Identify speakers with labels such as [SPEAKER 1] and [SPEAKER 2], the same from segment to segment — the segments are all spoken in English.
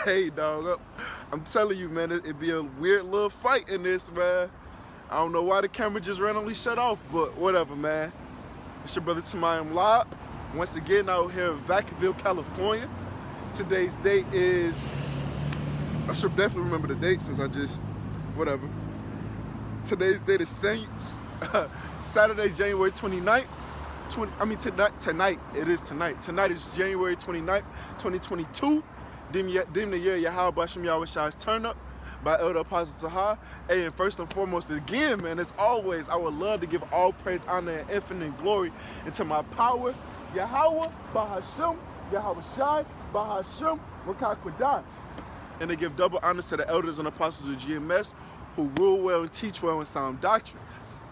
[SPEAKER 1] Hey, dog, I'm telling you, man, it'd be a weird little fight in this, man. I don't know why the camera just randomly shut off, but whatever, man. It's your brother Tamayim Lob. Once again, out here in Vacaville, California. Today's date is, I should definitely remember the date since I just, whatever. Today's date is Saturday, January 29th. Tonight, it is tonight. Tonight is January 29th, 2022. Dim the year Yahweh Bashem Yahweh Shai's Turn Up by Elder Apostle Taha. Hey, and first and foremost, again, man, as always, I would love to give all praise, honor, and infinite glory into my power, Yahweh Bahashem, Yahweh Shai, Bahashem, Rakah Kwadash. And to give double honor to the elders and apostles of GMS who rule well and teach well and sound doctrine.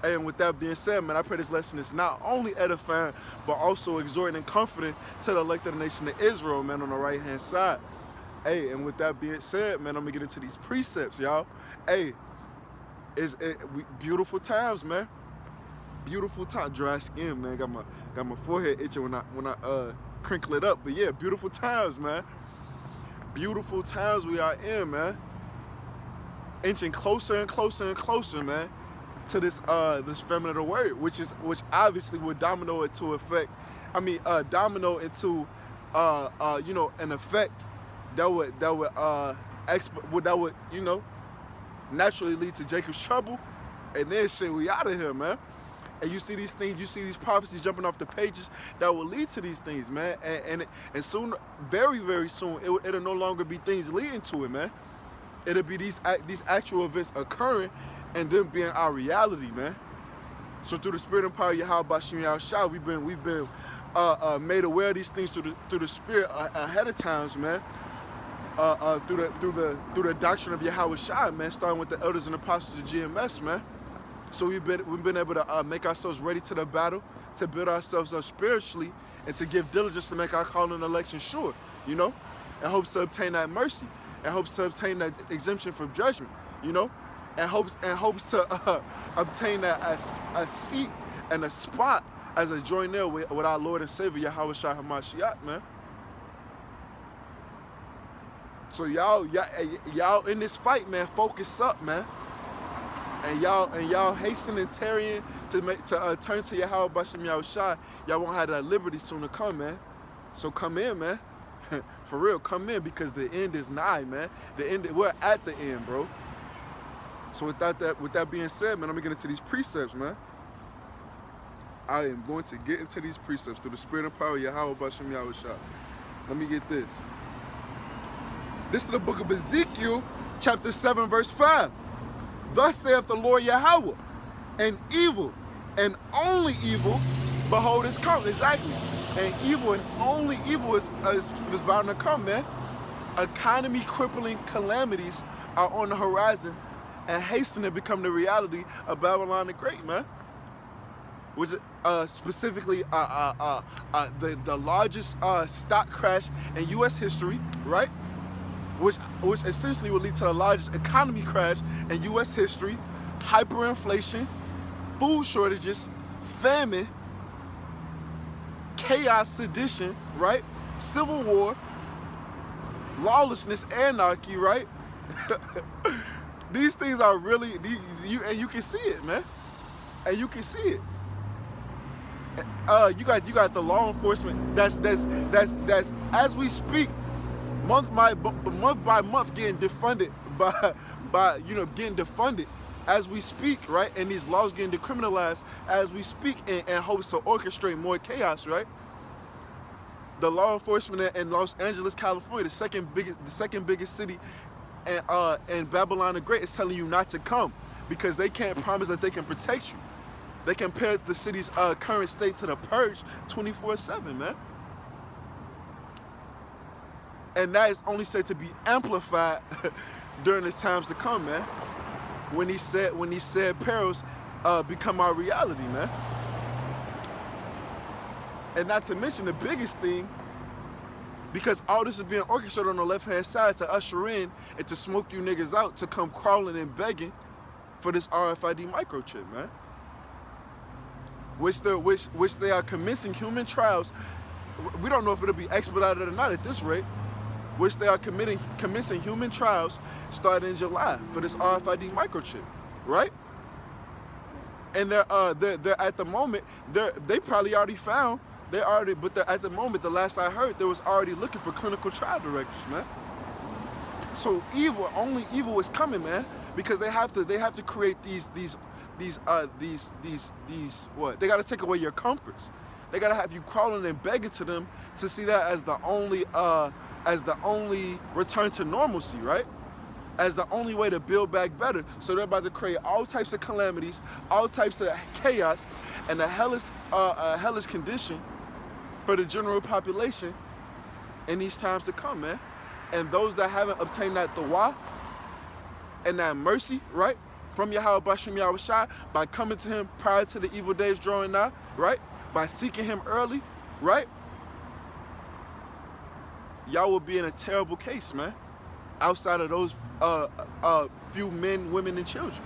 [SPEAKER 1] And with that being said, man, I pray this lesson is not only edifying, but also exhorting and comforting to the elect of the nation of Israel, man, on the right-hand side. Hey, and with that being said, man, I'm going to get into these precepts, y'all. Hey, beautiful times, man. Beautiful time. Dry skin, man. Got my forehead itching when I crinkle it up. But yeah, beautiful times, man. Beautiful times we are in, man. Inching closer and closer and closer, man, to this famine of the word, which obviously would domino into effect. Domino into an effect that would naturally lead to Jacob's trouble, and then shit, we out of here, man. And you see these things, you see these prophecies jumping off the pages that will lead to these things, man. And soon, very, very soon, it'll no longer be things leading to it, man. It'll be these actual events occurring and them being our reality, man. So through the spirit and power of Yahweh Bashem Yahweh Shai, we've been made aware of these things through the spirit ahead of times, man. Through the doctrine of Yahweh Shai, man, starting with the elders and apostles of GMS, man. So we've been able to make ourselves ready to the battle, to build ourselves up spiritually, and to give diligence to make our calling and election sure, in hopes to obtain that mercy, and hopes to obtain that exemption from judgment, and hopes to obtain that a seat and a spot as a joint there with our Lord and Savior Yahweh Shai Hamashiach, man. So y'all in this fight, man, focus up, man. And y'all hasten and tarrying to turn to Yahweh Bashem Yahweh Shai. Y'all won't have that liberty soon to come, man. So come in, man. For real, come in, because the end is nigh, man. We're at the end, bro. So with that being said, man, I'm gonna get into these precepts, man. I am going to get into these precepts through the spirit and power of Yahweh Bashem Yahweh Shai. Let me get this. This is the book of Ezekiel, chapter 7, verse 5. Thus saith the Lord Yahweh, and evil, and only evil, behold, is come. Exactly. And evil, and only evil is bound to come, man. Economy crippling calamities are on the horizon and hasten to become the reality of Babylon the Great, man. Which specifically the largest stock crash in U.S. history, right? Which essentially will lead to the largest economy crash in U.S. history, hyperinflation, food shortages, famine, chaos, sedition, right? Civil war, lawlessness, anarchy, right? These things are really, and you can see it, man. And you can see it. You got the law enforcement that's as we speak, month by month getting defunded by getting defunded as we speak, right? And these laws getting decriminalized as we speak in hopes to orchestrate more chaos, right? The law enforcement in Los Angeles, California, the second biggest city, and Babylon the Great is telling you not to come because they can't promise that they can protect you. They compare the city's current state to the purge 24/7, man. And that is only said to be amplified during the times to come, man. When he said perils become our reality, man. And not to mention the biggest thing, because all this is being orchestrated on the left-hand side to usher in and to smoke you niggas out to come crawling and begging for this RFID microchip, man. Which they are commencing human trials. We don't know if it'll be expedited or not at this rate. which they are commencing human trials starting in July for this RFID microchip, right? And they're at the moment, they probably already found, but at the moment, the last I heard, they was already looking for clinical trial directors, man. So only evil is coming, man, because they have to create these what? They got to take away your comforts. They got to have you crawling and begging to them to see that as the only return to normalcy, right? As the only way to build back better. So they're about to create all types of calamities, all types of chaos, and a hellish condition for the general population in these times to come, man. And those that haven't obtained that dua and that mercy, right, from Yahweh Bashem Yahushua, by coming to him prior to the evil days drawing nigh, right, by seeking him early, right, y'all will be in a terrible case, man, outside of those few men, women, and children.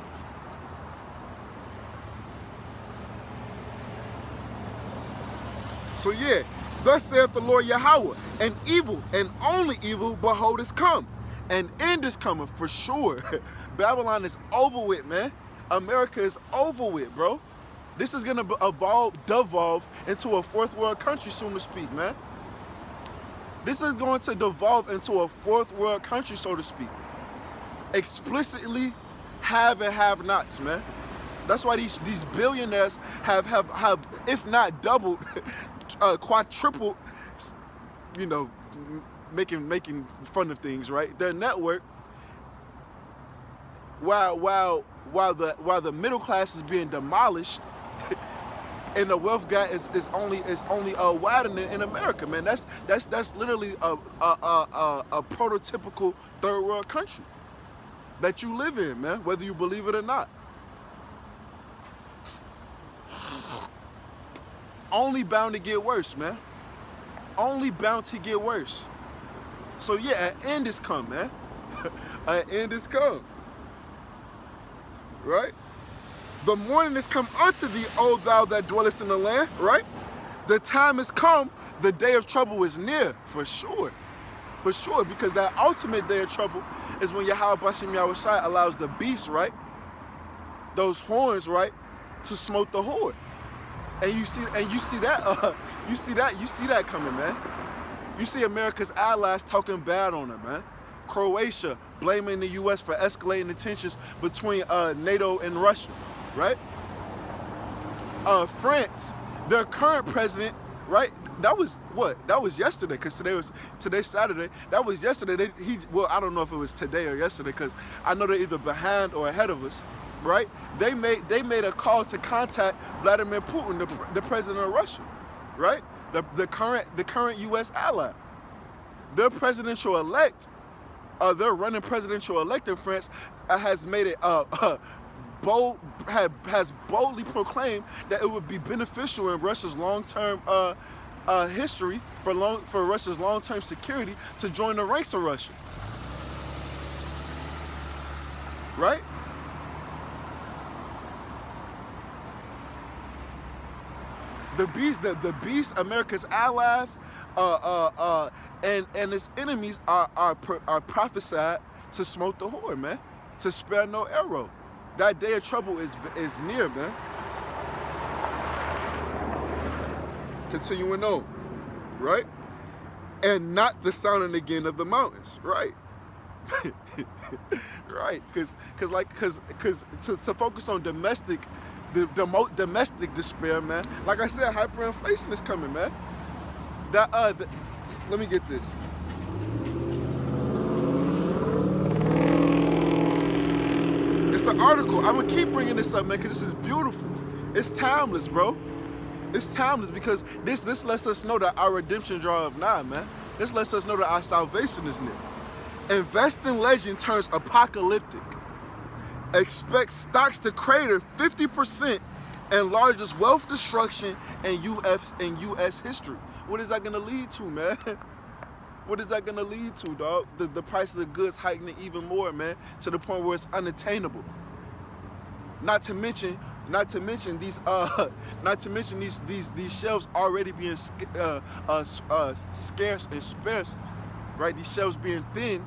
[SPEAKER 1] So yeah, thus saith the Lord Yahweh, and evil, and only evil, behold, is come. And end is coming for sure. Babylon is over with, man. America is over with, bro. This is gonna devolve into a fourth world country, soon to speak, man. This is going to devolve into a fourth world country, so to speak. Explicitly have and have nots, man. That's why these billionaires have if not doubled, quadrupled, you know, making fun of things, right? Their network, while the middle class is being demolished, and the wealth gap is only widening in America, man. That's literally a prototypical third world country that you live in, man, whether you believe it or not. Only bound to get worse, man. Only bound to get worse. So yeah, an end is come, man. An end is come. Right? The morning is come unto thee, O thou that dwellest in the land, right? The time is come, the day of trouble is near, for sure. For sure, because that ultimate day of trouble is when Yahweh Bashem Yahushua allows the beast, right? Those horns, right, to smote the horde. And you see that coming, man. You see America's allies talking bad on her, man. Croatia blaming the U.S. for escalating the tensions between NATO and Russia, right? France, their current president, right? That was what? That was yesterday, because today's Saturday. That was yesterday. I don't know if it was today or yesterday, because I know they're either behind or ahead of us, right? They made a call to contact Vladimir Putin, the president of Russia, right? The current U.S. ally. Their presidential elect, their running presidential elect in France, has made it has boldly proclaimed that it would be beneficial in Russia's long-term history, for Russia's long-term security, to join the ranks of Russia. Right? The beast, America's allies, and its enemies are prophesied to smote the horde, man, to spare no arrow. That day of trouble is near, man. Continuing on, right? And not the sounding again of the mountains, right? Right, because to focus on domestic despair, man. Like I said, hyperinflation is coming, man. Let me get this. It's an article. I'm gonna keep bringing this up, man, because this is beautiful. It's timeless, bro. It's timeless, because this lets us know that our redemption draweth nigh, man. This lets us know that our salvation is near. Investing legend turns apocalyptic. Expect stocks to crater 50% and largest wealth destruction in U.S. history. What is that gonna lead to, man? What is that gonna lead to, dog? The price of the goods hiking even more, man, to the point where it's unattainable. Not to mention these shelves already being scarce and sparse, right? These shelves being thin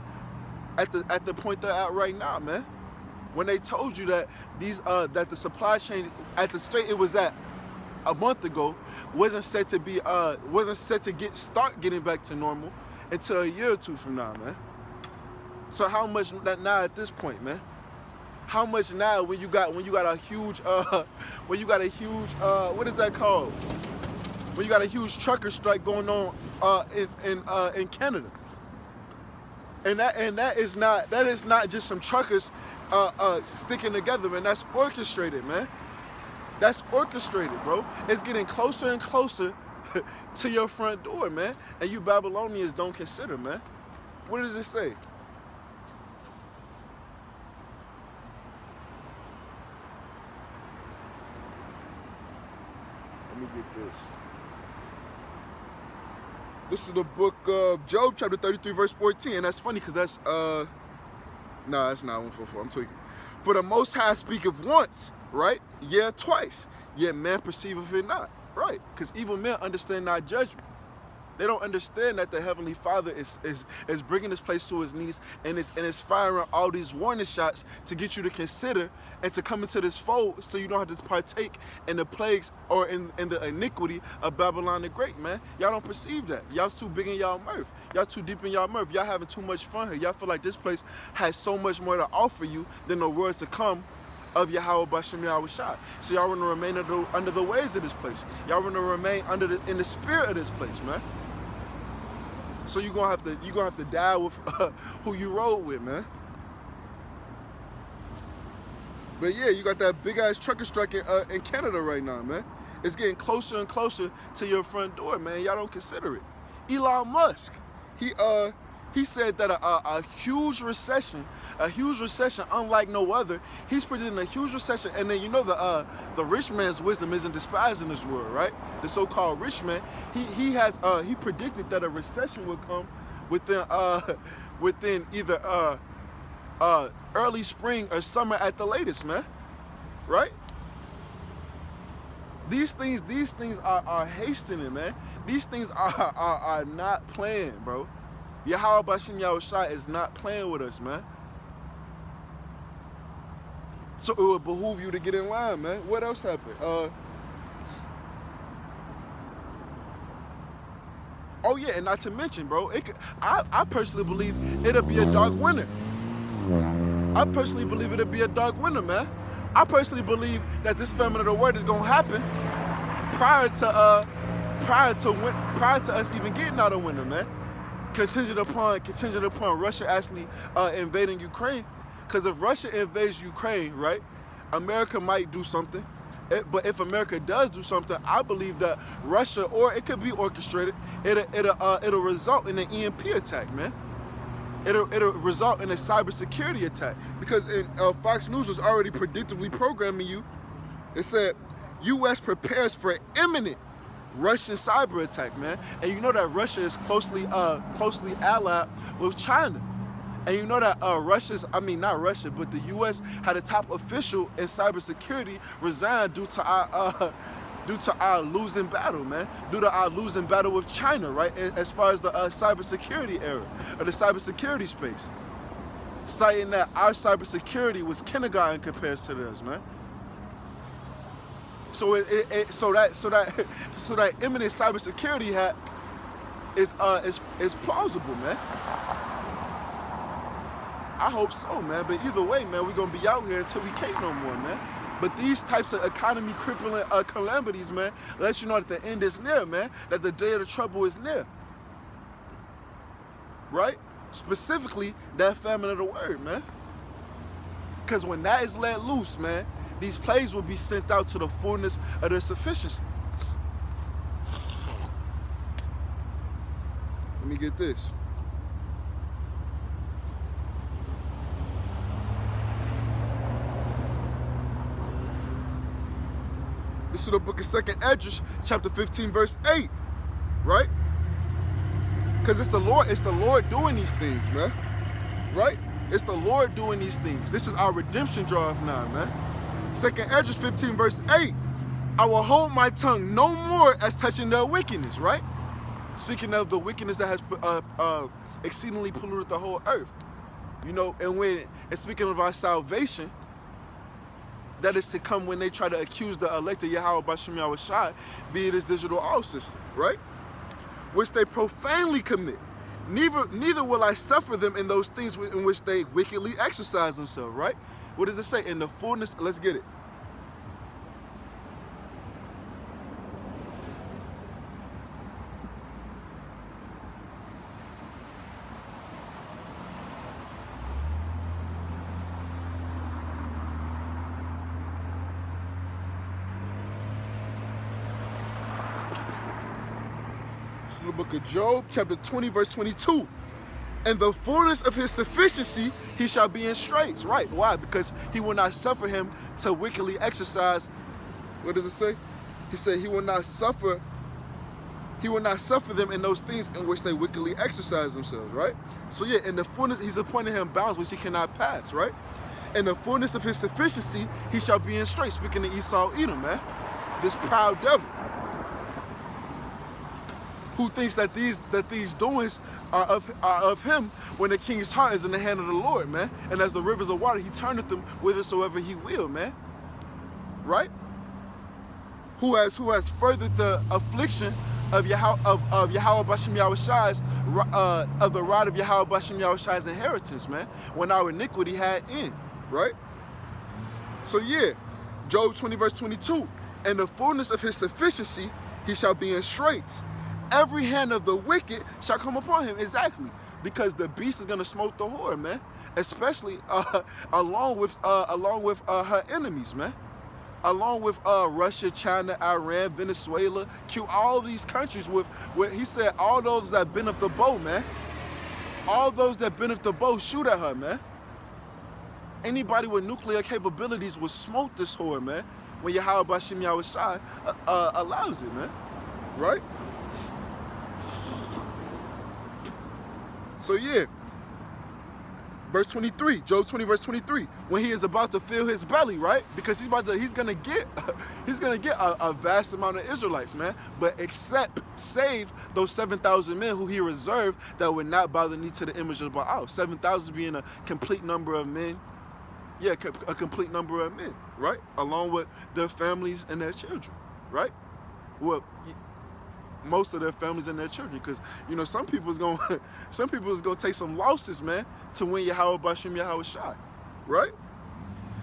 [SPEAKER 1] at the point they're at right now, man. When they told you that that the supply chain at the state it was at a month ago wasn't set to start getting back to normal until a year or two from now, man. So how much now at this point, man? How much now when you got a huge what is that called? When you got a huge trucker strike going on in Canada. And that is not just some truckers sticking together, man. That's orchestrated, man. That's orchestrated, bro. It's getting closer and closer to your front door, man. And you Babylonians don't consider, man. What does it say? Let me get this. This is the book of Job, chapter 33, verse 14. And that's funny because that's, no, that's not 144. I'm tweaking. For the Most High speaketh once, right? Yeah, twice. Yet man perceiveth it not, right? Because evil men understand not judgment. They don't understand that the Heavenly Father is bringing this place to his knees and is firing all these warning shots to get you to consider and to come into this fold so you don't have to partake in the plagues or in the iniquity of Babylon the Great, man. Y'all don't perceive that. Y'all too big in y'all mirth. Y'all too deep in y'all mirth. Y'all having too much fun here. Y'all feel like this place has so much more to offer you than the words to come of Yahweh Bashem Yahweh Shai. So y'all want to remain under the ways of this place. Y'all want to remain in the spirit of this place, man. So you're gonna have to die with who you rode with, man. But yeah, you got that big ass trucker strike in Canada right now, man. It's getting closer and closer to your front door, man. Y'all don't consider it. Elon Musk, he said that a huge recession, unlike no other. He's predicting a huge recession, and then you know the rich man's wisdom isn't despised in this world, right? The so-called rich man, he predicted that a recession would come within either early spring or summer at the latest, man, right? These things are hastening, man. These things are not playing, bro. Yahweh Bashem Yahweh Shai is not playing with us, man. So it would behoove you to get in line, man. What else happened? Oh yeah, and not to mention, bro, I personally believe it'll be a dark winter. I personally believe it'll be a dark winter, man. I personally believe that this famine of the word is gonna happen prior to us even getting out of winter, man. Contingent upon Russia actually invading Ukraine. Because if Russia invades Ukraine, right, America might do something. But if America does do something, I believe that Russia, or it could be orchestrated, it'll result in an EMP attack, man. It'll result in a cybersecurity attack. Because Fox News was already predictively programming you. It said, U.S. prepares for imminent Russian cyber attack, man. And you know that Russia is closely allied with China. And you know that not Russia, but the U.S. had a top official in cybersecurity resign due to our losing battle, man. Due to our losing battle with China, right? As far as the cybersecurity era, or the cybersecurity space. Citing that our cybersecurity was kindergarten compared to theirs, man. So that imminent cybersecurity hack is plausible, man. I hope so, man. But either way, man, we're gonna be out here until we can't no more, man. But these types of economy crippling calamities, man, let you know that the end is near, man. That the day of the trouble is near. Right? Specifically, that famine of the word, man. Because when that is let loose, man, these plagues will be sent out to the fullness of their sufficiency. Let me get this. This is the book of 2nd Esdras, chapter 15, verse 8, right? Because it's the Lord doing these things, man, right? It's the Lord doing these things. This is our redemption draw now, man. 2nd Esdras 15, verse 8, I will hold my tongue no more as touching their wickedness, right? Speaking of the wickedness that has exceedingly polluted the whole earth. You know, and speaking of our salvation, that is to come when they try to accuse the elect of Yahweh B'Shem Yahushai via this digital all system, right? Which they profanely commit. Neither will I suffer them in those things in which they wickedly exercise themselves, right? What does it say? In the fullness, let's get it. The book of Job, chapter 20, verse 22. And the fullness of his sufficiency, he shall be in straits. Right. Why? Because he will not suffer him to wickedly exercise. What does it say? He said he will not suffer them in those things in which they wickedly exercise themselves, right? So yeah, in the fullness, he's appointed him bounds which he cannot pass, right? In the fullness of his sufficiency, he shall be in straits. Speaking to Esau, Edom, man. This proud devil, who thinks that these doings are of him, when the king's heart is in the hand of the Lord, man. And as the rivers of water, he turneth them whithersoever he will, man. Right? Who has furthered the affliction of Yahweh B'Shem Yahushai's of the rod of Yahweh B'Shem Yahushai's inheritance, man. When our iniquity had end, right? So yeah, Job 20 verse 22. And the fullness of his sufficiency, he shall be in straits. Every hand of the wicked shall come upon him. Exactly. Because the beast is going to smote the whore, man. Especially along with her enemies, man. Along with Russia, China, Iran, Venezuela, Cuba, all these countries with he said all those that bend of the bow, man. All those that bend of the bow, shoot at her, man. Anybody with nuclear capabilities will smote this whore, man. When Yahweh B'Shem Yahushai allows it, man. Right? So yeah, verse 23, Job 20 verse 23, when he is about to fill his belly, right? Because he's gonna get a vast amount of Israelites, man. But save those 7,000 men who he reserved that would not bow the knee to the image of Baal. 7,000 being a complete number of men. Yeah, a complete number of men, right? Along with their families and their children, right? Well, most of their families and their children, because you know some people's gonna take some losses, man, to win Yahweh B'Shem Yahushai, right?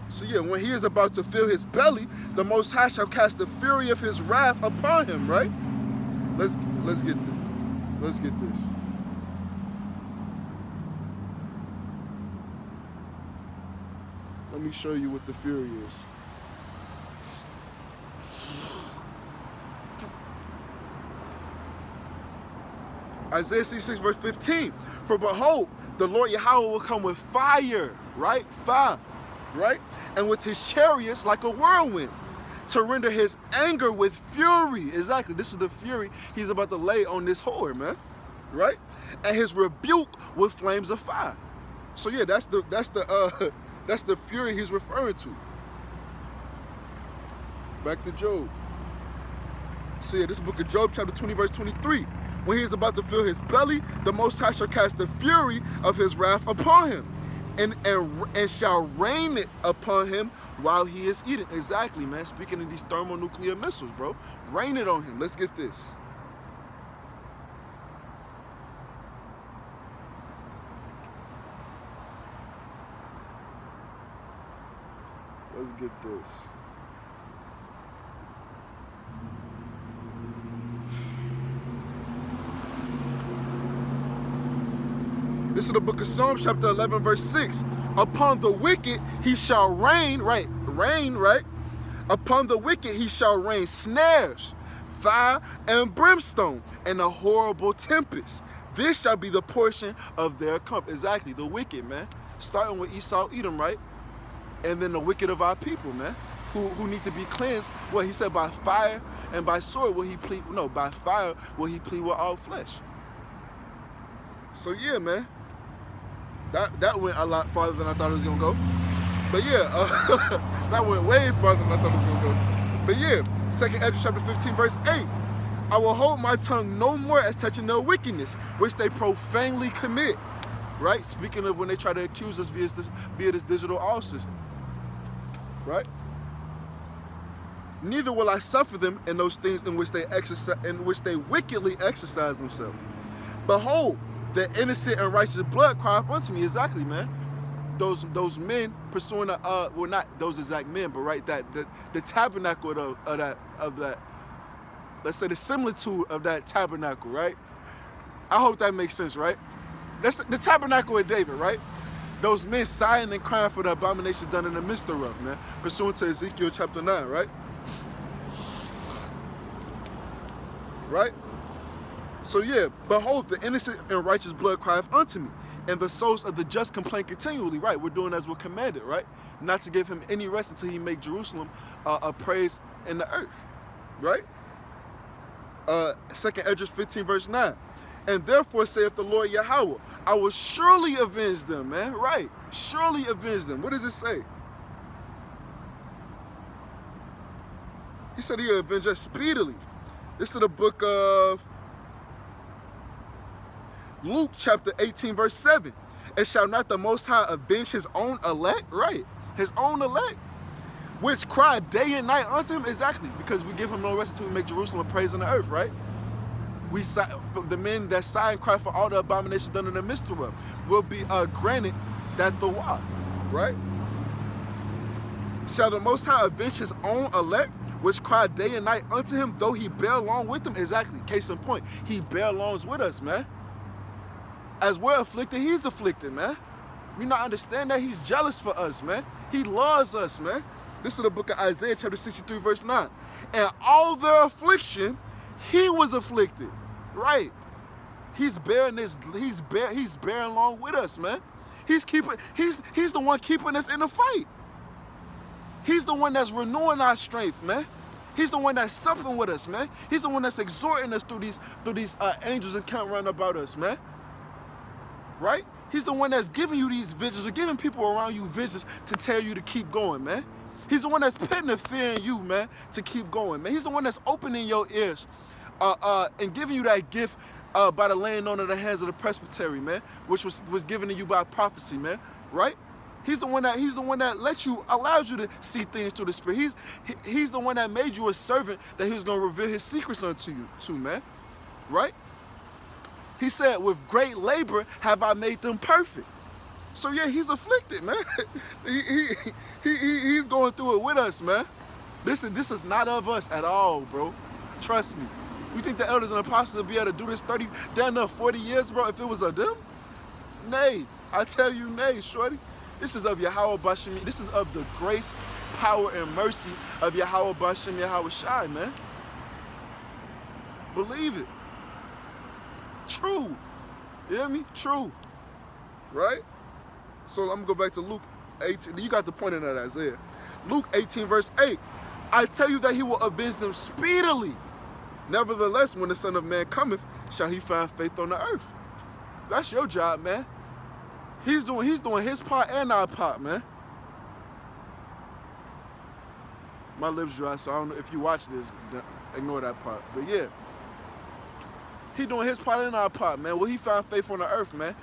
[SPEAKER 1] So yeah, when he is about to fill his belly, the Most High shall cast the fury of his wrath upon him, right? Let's get this. Let's get this. Let me show you what the fury is. Isaiah 66 verse 15. For behold, the Lord Yahweh will come with fire, right? Fire, right? And with his chariots like a whirlwind, to render his anger with fury. Exactly. This is the fury he's about to lay on this whore, man. Right? And his rebuke with flames of fire. So yeah, that's the fury he's referring to. Back to Job. So yeah, this book of Job, chapter 20, verse 23. When he is about to fill his belly, the Most High shall cast the fury of his wrath upon him, and shall rain it upon him while he is eating. Exactly, man. Speaking of these thermonuclear missiles, bro. Rain it on him. Let's get this. Let's get this. This is the book of Psalms, chapter 11, verse 6. Upon the wicked he shall rain, right? Rain, right? Upon the wicked he shall rain snares, fire, and brimstone, and a horrible tempest. This shall be the portion of their cup. Exactly, the wicked, man. Starting with Esau, Edom, right? And then the wicked of our people, man, who need to be cleansed. Well, he said by fire and by sword will he plead. No, by fire will he plead with all flesh. So yeah, man. That went a lot farther than I thought it was gonna go. But yeah, that went way farther than I thought it was gonna go. But yeah, 2nd Ezra chapter 15, verse 8. I will hold my tongue no more as touching their wickedness, which they profanely commit. Right? Speaking of when they try to accuse us via this digital all system. Right? Neither will I suffer them in those things in which they wickedly exercise themselves. Behold, the innocent and righteous blood crieth unto me. Exactly, man. Those men pursuing well, not those exact men, but right, that the tabernacle of that, let's say the similitude of that tabernacle, right? I hope that makes sense, right? That's the tabernacle of David, right? Those men sighing and crying for the abominations done in the midst thereof, man. Pursuant to Ezekiel chapter 9, right? Right? So yeah, behold, the innocent and righteous blood crieth unto me, and the souls of the just complain continually, right? We're doing as we're commanded, right? Not to give him any rest until he make Jerusalem a praise in the earth, right? 2nd Esdras 15 verse 9. And therefore saith the Lord Yahweh, I will surely avenge them, man, right? Surely avenge them. What does it say? He said he'll avenge us speedily. This is the book of Luke chapter 18 verse 7. And shall not the Most High avenge his own elect? Right, his own elect, which cry day and night unto him? Exactly, because we give him no rest until we make Jerusalem a praise in the earth, right? We the men that sigh and cry for all the abominations done in the midst of will be granted that the why, right? Shall the Most High avenge his own elect, which cry day and night unto him, though he bear along with them? Exactly, case in point, he bear alongs with us, man. As we're afflicted, he's afflicted, man. We not understand that he's jealous for us, man. He loves us, man. This is the book of Isaiah chapter 63 verse 9. And all their affliction, he was afflicted, right? He's bearing along with us, man. He's the one keeping us in the fight. He's the one that's renewing our strength, man. He's the one that's supping with us, man. He's the one that's exhorting us through these angels encamped round about us, man. Right? He's the one that's giving you these visions, or giving people around you visions to tell you to keep going, man. He's the one that's putting the fear in you, man, to keep going, man. He's the one that's opening your ears and giving you that gift by the laying on of the hands of the presbytery, man, which was given to you by prophecy, man. Right? He's the one that allows you to see things through the Spirit. He's the one that made you a servant that he was going to reveal his secrets unto you, too, man. Right? He said, with great labor have I made them perfect. So yeah, he's afflicted, man. He's going through it with us, man. This is not of us at all, bro. Trust me. You think the elders and apostles would be able to do this 30, down to 40 years, bro, if it was of them? Nay. I tell you, nay, shorty. This is of Yahweh Bashem. This is of the grace, power, and mercy of Yahweh Bashem Yahweh Shai, man. Believe it. True. You hear me? True. Right? So I'm going to go back to Luke 18. You got the point in that, Isaiah. Luke 18 verse 8. I tell you that he will avenge them speedily. Nevertheless, when the Son of Man cometh, shall he find faith on the earth? That's your job, man. He's doing his part and our part, man. My lips dry, so I don't know if you watch this, ignore that part. But yeah. He doing his part and our part, man. Will he find faith on the earth, man?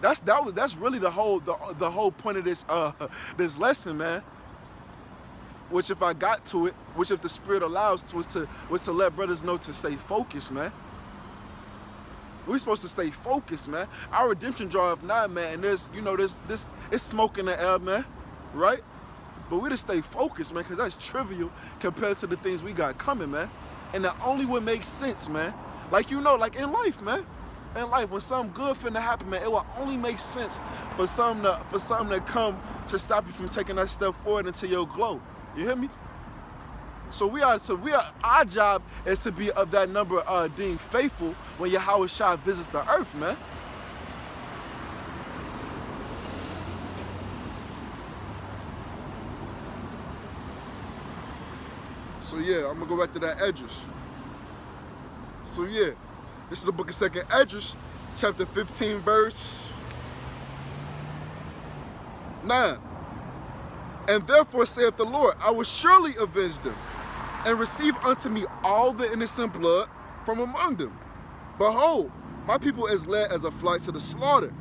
[SPEAKER 1] That's really the whole point of this lesson, man. Which if I got to it, which if the Spirit allows was to let brothers know to stay focused, man. We're supposed to stay focused, man. Our redemption draweth nigh, man. And there's it's smoke in the air, man. Right? But we just stay focused, man, because that's trivial compared to the things we got coming, man. And that only would make sense, man. Like, like in life, man. In life, when something good finna happen, man, it will only make sense for something to come to stop you from taking that step forward into your glow. You hear me? So our job is to be of that number deemed faithful when Yahweh Shai visits the earth, man. So yeah, I'm gonna go back to that Esdras. So yeah, this is the book of 2nd Esdras, chapter 15, verse 9. And therefore saith the Lord, I will surely avenge them. and receive unto me all the innocent blood from among them. Behold, my people is led as a flock to the slaughter.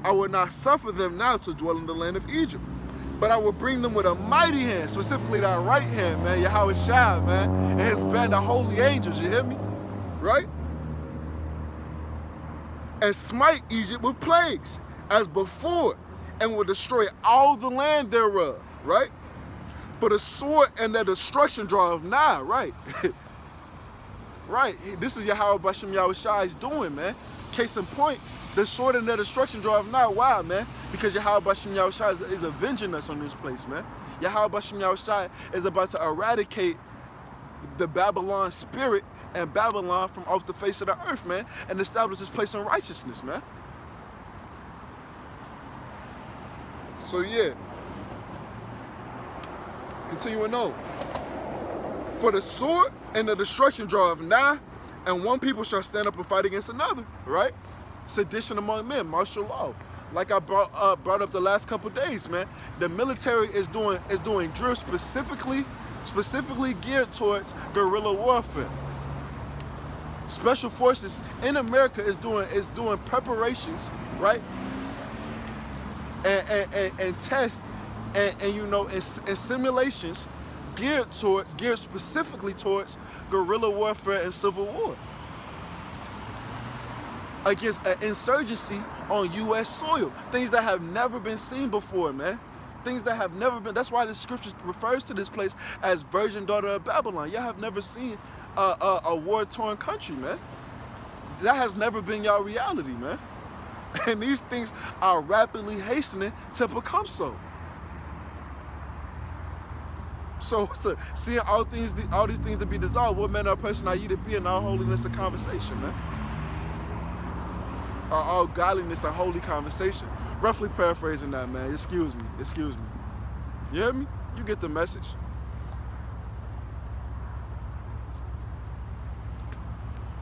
[SPEAKER 1] I will not suffer them now to dwell in the land of Egypt, but I will bring them with a mighty hand, specifically that right hand, man, Yahweh Shai, man, and his band of holy angels, you hear me? Right? And smite Egypt with plagues, as before, and will destroy all the land thereof, right? For the sword and the destruction draweth nigh, right? Right, this is Yahweh Bashem Yahweh Shai's doing, man. Case in point, the sword and the destruction draweth nigh. Why, man? Because Yahweh Bashem Yahweh Shai is avenging us on this place, man. Yahweh Bashem Yahweh Shai is about to eradicate the Babylon spirit and Babylon from off the face of the earth, man, and establish this place in righteousness, man. So yeah, continuing on. For the sword and the destruction draweth nigh, and one people shall stand up and fight against another, right? Sedition among men, martial law. Like I brought up the last couple days, man. The military is doing drill specifically geared towards guerrilla warfare. Special forces in America is doing preparations, right? And tests and you know and simulations geared specifically towards guerrilla warfare and civil war against an insurgency on U.S. soil. Things that have never been seen before, man. Things that have never been. That's why the scripture refers to this place as virgin daughter of Babylon. Y'all have never seen a war-torn country, man. That has never been y'all reality, man. And these things are rapidly hastening to become so. So seeing all these things to be dissolved, what manner of person are you to be in all holiness and conversation, man? Or all godliness and holy conversation. Roughly paraphrasing that, man. Excuse me. You hear me? You get the message.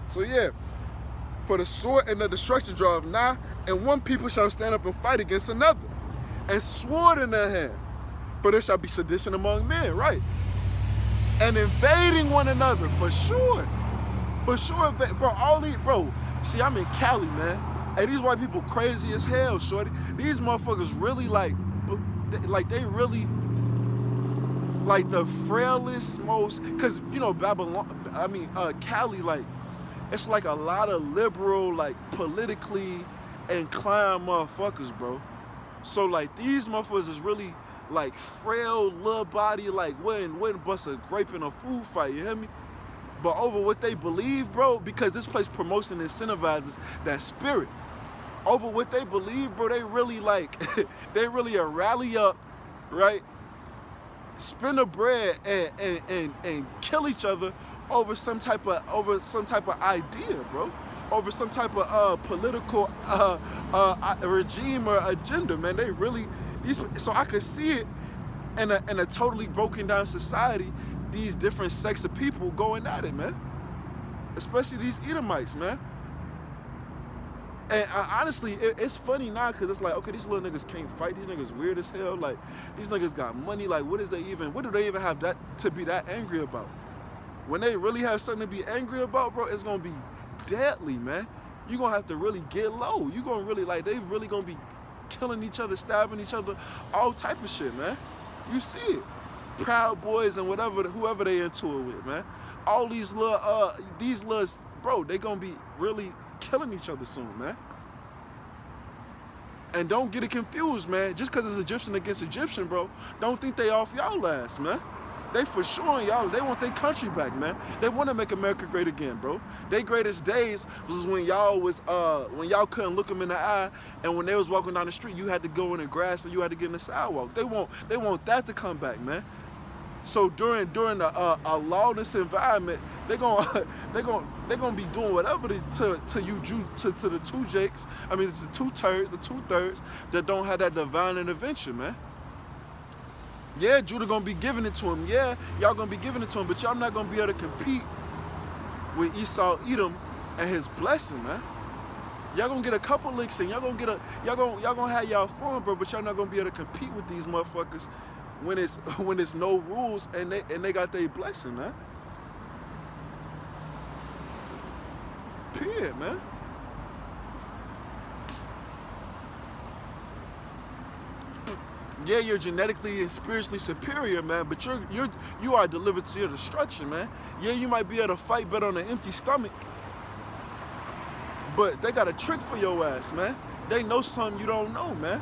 [SPEAKER 1] So yeah, for the sword and the destruction draweth nigh, and one people shall stand up and fight against another, and sword in their hand. For there shall be sedition among men, right? And invading one another, for sure. For sure, bro, see, I'm in Cali, man. Hey, these white people crazy as hell, shorty. These motherfuckers really they really like the frailest, most, cause you know Cali, like, it's like a lot of liberal, like politically inclined motherfuckers, bro. So like these motherfuckers is really like frail little body, like wouldn't bust a grape in a food fight, you hear me? But over what they believe, bro, because this place promotes and incentivizes that spirit. Over what they believe, bro, they really like, they really rally up, right? Spin the bread and kill each other over some type of idea, bro. Over some type of political regime or agenda, man. They really, so I could see it in a totally broken down society, these different sects of people going at it, man. Especially these Edomites, man. And honestly, it's funny now because it's like, okay, these little niggas can't fight. These niggas weird as hell. Like, these niggas got money. Like, what do they even have that to be that angry about? When they really have something to be angry about, bro, it's gonna be deadly, man. You're gonna have to really get low. You're gonna really, like, they really gonna be killing each other, stabbing each other, all type of shit, man. You see it. Proud Boys and whoever they into it with, man. All these little, bro, they gonna be really killing each other soon, man. And don't get it confused, man. Just because it's Egyptian against Egyptian, bro, don't think they off y'all ass, man. They for sure y'all, they want their country back, man. They want to make America great again, bro. Their greatest days was when y'all couldn't look them in the eye, and when they was walking down the street, you had to go in the grass and you had to get in the sidewalk. They want that to come back, man. So during a lawless environment, they're gonna be doing whatever to the two Jakes. I mean, it's the two-thirds that don't have that divine intervention, man. Yeah, Judah gonna be giving it to him. Yeah, y'all gonna be giving it to him, but y'all not gonna be able to compete with Esau, Edom, and his blessing, man. Y'all gonna get a couple licks and y'all gonna have y'all fun, bro. But y'all not gonna be able to compete with these motherfuckers when it's no rules and they got their blessing, man. weird, man. Yeah, you're genetically and spiritually superior, man, but you are delivered to your destruction, man. Yeah, you might be able to fight better on an empty stomach, but they got a trick for your ass, man. They know something you don't know, man.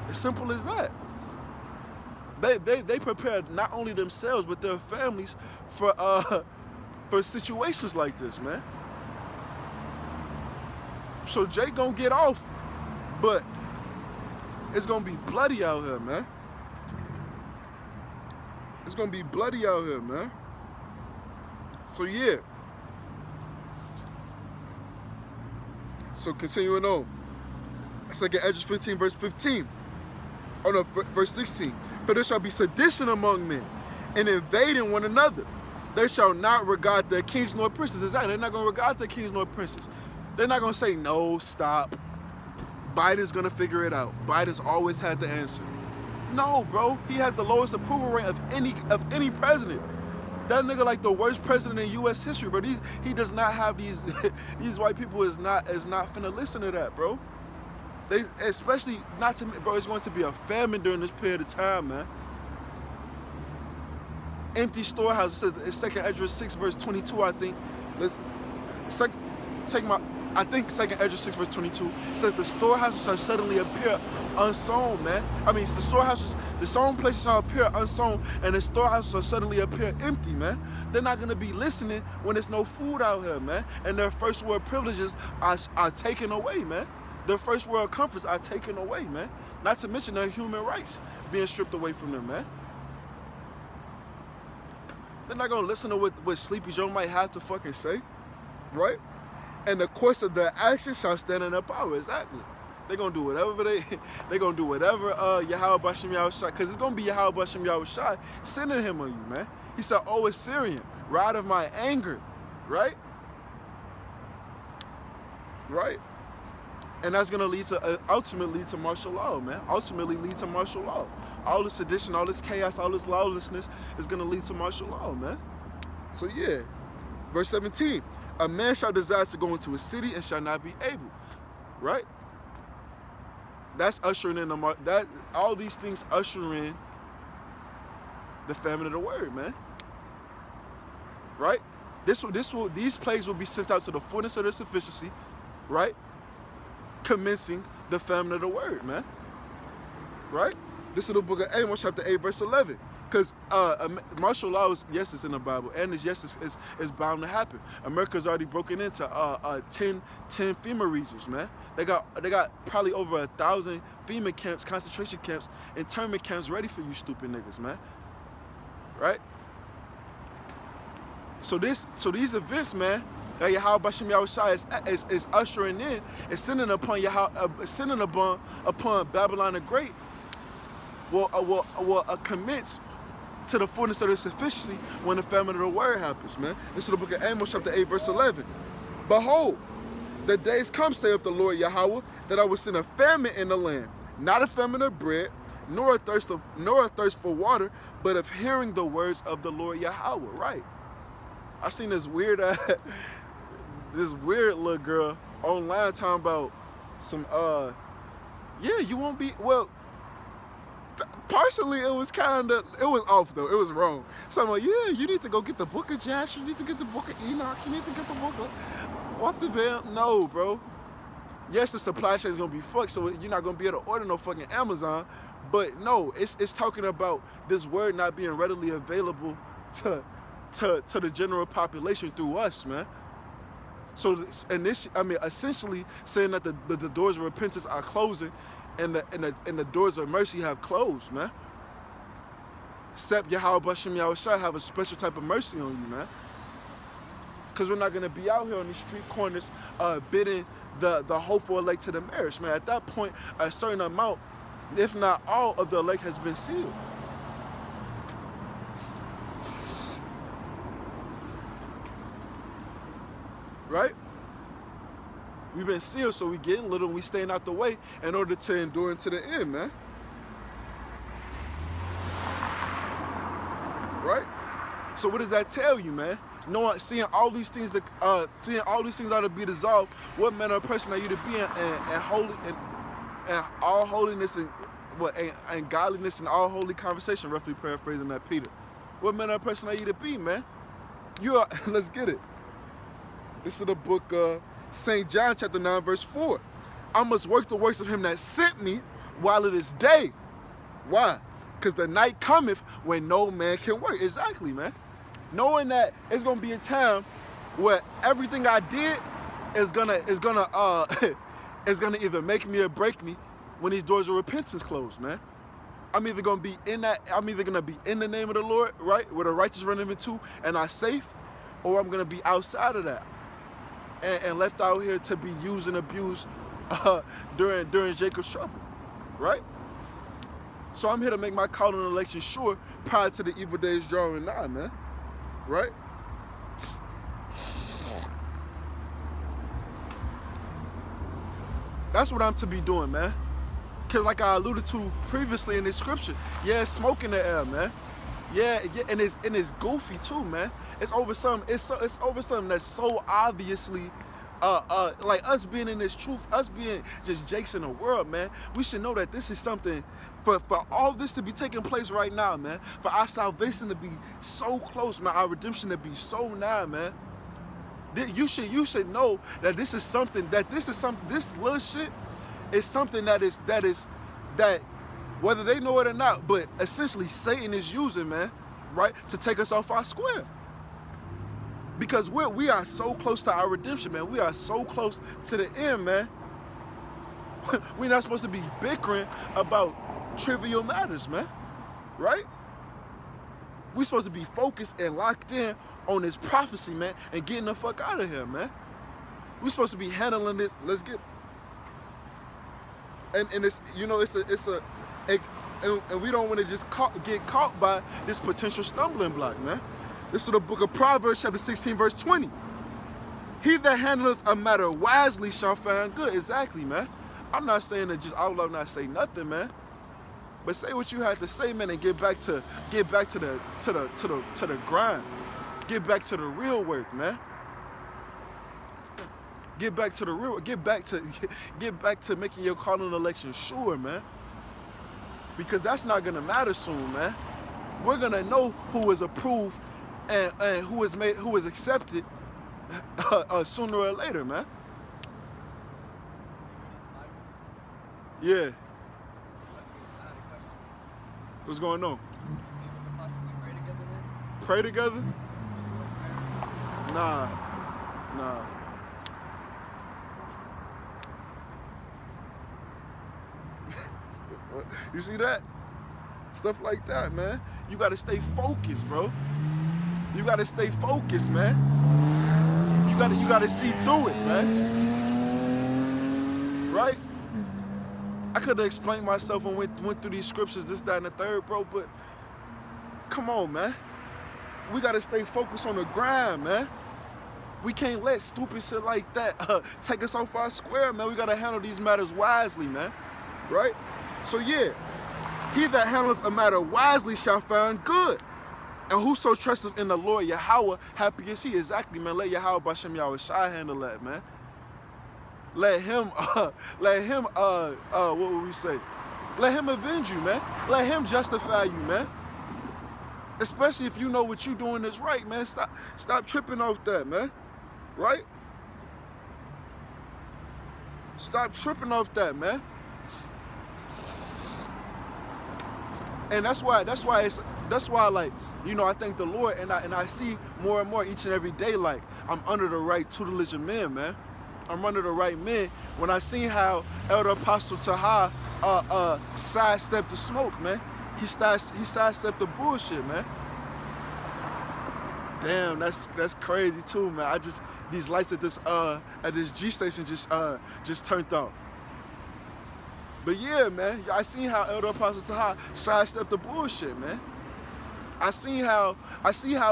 [SPEAKER 1] As simple as that. They prepare not only themselves but their families for situations like this, man. So Jay gonna get off, but it's gonna be bloody out here, man. It's gonna be bloody out here, man. So yeah. So continuing on. 2nd Esdras 15, verse 15. Oh no, verse 16. For there shall be sedition among men, and invading one another. They shall not regard their kings nor princes. Exactly. They're not gonna regard their kings nor princes. They're not gonna say, no, stop. Biden's gonna figure it out. Biden's always had the answer. No, bro. He has the lowest approval rate of any president. That nigga like the worst president in U.S. history, bro. He does not have these these white people is not finna listen to that, bro. They especially not to bro. It's going to be a famine during this period of time, man. Empty storehouses. It says it's 2nd Esdras 6 verse 22. I think. I think 2nd Esdras 6 verse 22 says the storehouses shall suddenly appear unsown, man. I mean, the sown places shall appear unsown, and the storehouses shall suddenly appear empty, man. They're not gonna be listening when there's no food out here, man. And their first world privileges are taken away, man. Their first world comforts are taken away, man. Not to mention their human rights being stripped away from them, man. They're not gonna listen to what Sleepy Joe might have to fucking say, right? And the course of their actions shall stand in their power. Exactly. They're gonna do whatever they gonna do whatever Yahweh Bashem Yahushua, because it's gonna be Yahweh Bashem Yahushua sending him on you, man. He said, "Oh, Assyrian, ride of my anger," right? Right. And that's gonna lead to ultimately to martial law, man. Ultimately lead to martial law. All this sedition, all this chaos, all this lawlessness is gonna lead to martial law, man. So yeah, verse 17. A man shall desire to go into a city and shall not be able, right? That's ushering in all these things usher in the famine of the word, man. Right? These plagues will be sent out to the fullness of their sufficiency, right? Commencing the famine of the word, man. Right? This is the book of Amos, chapter 8, verse 11. Because martial law is, yes, it's in the Bible, and it's bound to happen. America's already broken into 10 FEMA regions, man. They got probably over 1,000 FEMA camps, concentration camps, internment camps ready for you stupid niggas, man. Right? So these events, man, that Yahweh Bashem Yahushua is ushering in, is sending upon Babylon the Great, will commence to the fullness of their sufficiency when the famine of the word happens, man. This is the book of Amos, chapter 8, verse 11. Behold, the days come, saith the Lord Yahweh, that I will send a famine in the land, not a famine of bread, nor a thirst for water, but of hearing the words of the Lord Yahweh. Right? I seen this weird little girl online talking about some yeah, you won't be well. Partially, it was off though. It was wrong. So I'm like, yeah, you need to go get the book of Jasher. You need to get the book of Enoch. You need to get the book of what the hell? No, bro. Yes, the supply chain is gonna be fucked, so you're not gonna be able to order no fucking Amazon. But no, it's talking about this word not being readily available to the general population through us, man. So, and this, I mean, essentially saying that the doors of repentance are closing, and the doors of mercy have closed, man. Except Yahweh Bashem Yahushua have a special type of mercy on you, man. Because we're not going to be out here on these street corners bidding the hopeful elect to the marriage, man. At that point, a certain amount, if not all, of the elect has been sealed. Right? We've been sealed, so we getting little and we staying out the way in order to endure into the end, man. Right? So what does that tell you, man? knowing, seeing all these things ought to be dissolved, what manner of person are you to be and holy and all holiness and godliness and all holy conversation, roughly paraphrasing that Peter. What manner of person are you to be, man? You are, let's get it. This is the book of St. John chapter 9 verse 4. I must work the works of him that sent me while it is day. Why? Because the night cometh when no man can work. Exactly, man. Knowing that it's gonna be a time where everything I did is gonna is gonna either make me or break me when these doors of repentance close, man. I'm either gonna be in the name of the Lord, right, where the righteous run into and are safe, or I'm gonna be outside of that and left out here to be used and abused during Jacob's trouble, right? So I'm here to make my call and election sure prior to the evil days drawing nigh, man. Right? That's what I'm to be doing, man. Because like I alluded to previously in this scripture, yeah, it's smoke in the air, man. Yeah, and it's goofy too, man. It's over something that's so obviously like us being in this truth, us being just jakes in the world, man. We should know that this is something for all this to be taking place right now, man. For our salvation to be so close, man. Our redemption to be so nigh, man. You should know that this little shit is something that whether they know it or not, but essentially Satan is using, man, right, to take us off our square. Because we are so close to our redemption, man. We are so close to the end, man. We're not supposed to be bickering about trivial matters, man. Right? We're supposed to be focused and locked in on this prophecy, man, and getting the fuck out of here, man. We're supposed to be handling this. Let's get. And it's, you know, and we don't want to just get caught by this potential stumbling block, man. This is the book of Proverbs, chapter 16, verse 20. He that handleth a matter wisely shall find good. Exactly, man. I'm not saying that just out loud not say nothing, man. But say what you had to say, man, and get back to the grind. Get back to the real work, man. Get back to the real. Get back to making your call and election sure, man. Because that's not gonna matter soon, man. We're gonna know who is approved and who is accepted sooner or later, man. Yeah. What's going on? Pray together? Nah. You see that? Stuff like that, man. You gotta stay focused, bro. You gotta stay focused, man. You gotta see through it, man. Right? I could have explained myself and went through these scriptures, this, that, and the third, bro, but come on, man. We gotta stay focused on the grind, man. We can't let stupid shit like that take us off our square, man. We gotta handle these matters wisely, man. Right? So yeah, he that handleth a matter wisely shall find good. And whoso trusteth in the Lord Yahweh, happy is he. Exactly, man. Let Yahweh Bashem Yahweh Shai handle that, man. Let him, what would we say? Let him avenge you, man. Let him justify you, man. Especially if you know what you're doing is right, man. Stop tripping off that, man. Right? Stop tripping off that, man. And that's why, like, you know, I thank the Lord, and I see more and more each and every day, like, I'm under the right tutelage of men, man. I'm under the right men. When I seen how Elder Apostle Taha sidestepped the smoke, man. He sidestepped the bullshit, man. Damn, that's crazy too, man. These lights at this G station just turned off. But yeah, man, I seen how Elder Apostle Taha sidestepped the bullshit, man. I see how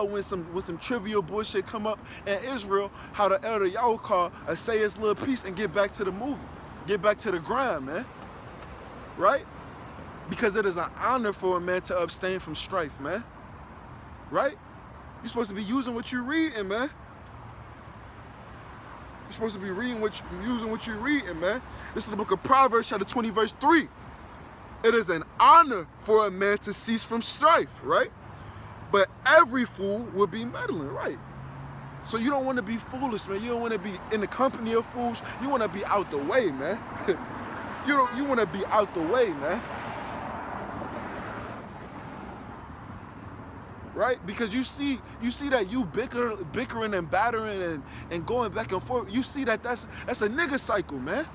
[SPEAKER 1] when some trivial bullshit come up in Israel, how the Elder Yahweh say his little piece and get back to the movie, get back to the grind, man. Right? Because it is an honor for a man to abstain from strife, man. Right? You're supposed to be using what you're reading, man. You're supposed to be using what you're reading, man. This is the book of Proverbs, chapter 20, verse 3. It is an honor for a man to cease from strife, right? But every fool will be meddling, right? So you don't want to be foolish, man. You don't want to be in the company of fools. You want to be out the way, man. You want to be out the way, man. Right? Because you see that you bickering and battering and going back and forth. You see that that's a nigga cycle, man.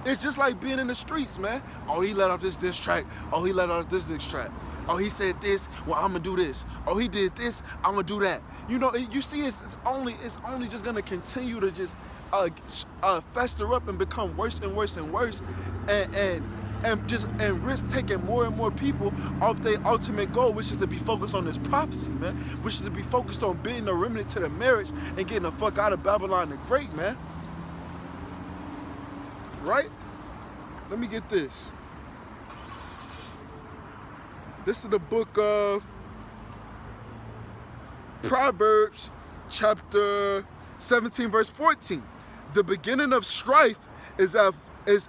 [SPEAKER 1] It's just like being in the streets, man. Oh, he let off this diss track. Oh, he let off this diss track. Oh, he said this. Well, I'm gonna do this. Oh, he did this. I'm gonna do that. You know, you see, it's only just gonna continue to just fester up and become worse and worse and worse, and risk taking more and more people off their ultimate goal, which is to be focused on this prophecy, man. Which is to be focused on being a remnant to the marriage and getting the fuck out of Babylon the Great, man. Right? Let me get this. This is the book of Proverbs, chapter 17, verse 14. The beginning of strife is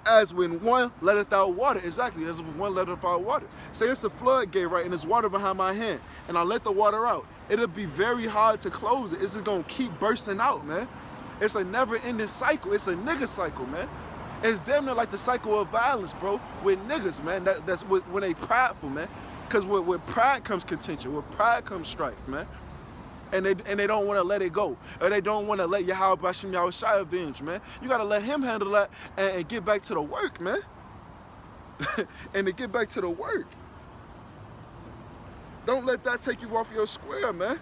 [SPEAKER 1] as when one letteth out water. Exactly, as when one letteth out water. Say it's a floodgate, right, and there's water behind my hand, and I let the water out. It'll be very hard to close it. It's just gonna keep bursting out, man. It's a never-ending cycle. It's a nigga cycle, man. It's damn near like the cycle of violence, bro, with niggas, man. That's when they prideful, man. Because with pride comes contention. With pride comes strife, man. And they don't want to let it go. Or they don't want to let Yahweh Bashim Yahushai avenge, man. You got to let him handle that and get back to the work, man. And to get back to the work. Don't let that take you off your square, man.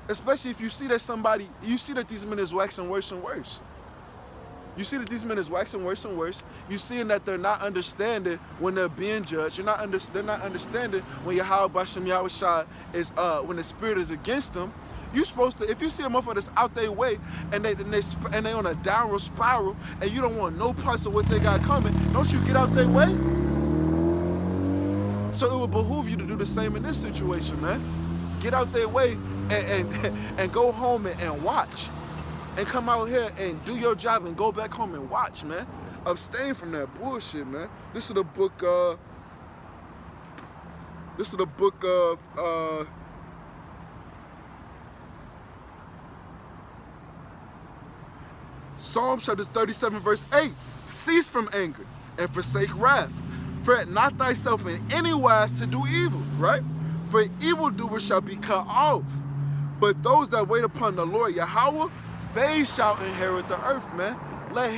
[SPEAKER 1] Especially if you see that these men is waxing worse and worse. You see that these men is waxing worse and worse. You seeing that they're not understanding when they're being judged. They're not understanding when Yahweh Bashim Yahushai is when the spirit is against them. You supposed to, if you see a motherfucker that's out their way and they on a downward spiral and you don't want no parts of what they got coming, don't you get out their way? So it would behoove you to do the same in this situation, man. Get out their way and go home and watch. And come out here and do your job and go back home and watch, man. Abstain from that bullshit, man. This is the book of Psalm chapter 37, verse 8. Cease from anger and forsake wrath. Fret not thyself in any wise to do evil, right? For evildoers shall be cut off. But those that wait upon the Lord Yahweh, they shall inherit the earth, man. Let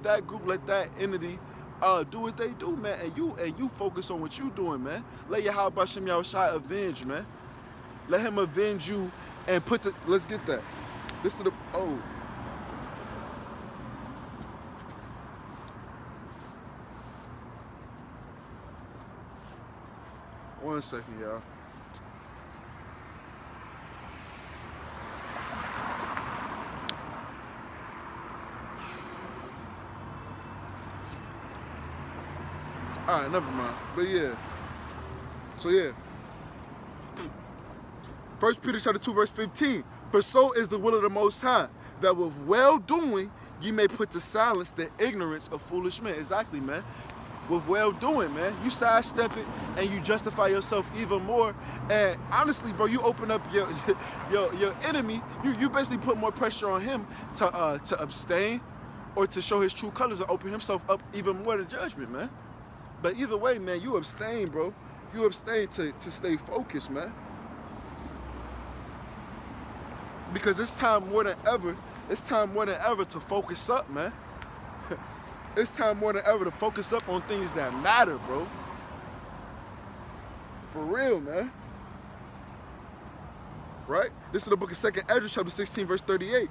[SPEAKER 1] that group, let that entity do what they do, man. And you focus on what you doing, man. Let Yahweh Bashim Yahushai avenge, man. Let him avenge you and let's get that. This is the, one second, y'all. All right, never mind. But yeah. So yeah. 1 Peter chapter 2, verse 15. For so is the will of the Most High, that with well-doing ye may put to silence the ignorance of foolish men. Exactly, man. With well-doing, man. You sidestep it and you justify yourself even more. And honestly, bro, you open up your enemy. You basically put more pressure on him to abstain or to show his true colors and open himself up even more to judgment, man. But either way, man, you abstain, bro. You abstain to stay focused, man. Because it's time more than ever to focus up, man. It's time more than ever to focus up on things that matter, bro. For real, man. Right? This is the book of 2nd Ezra, chapter 16, verse 38.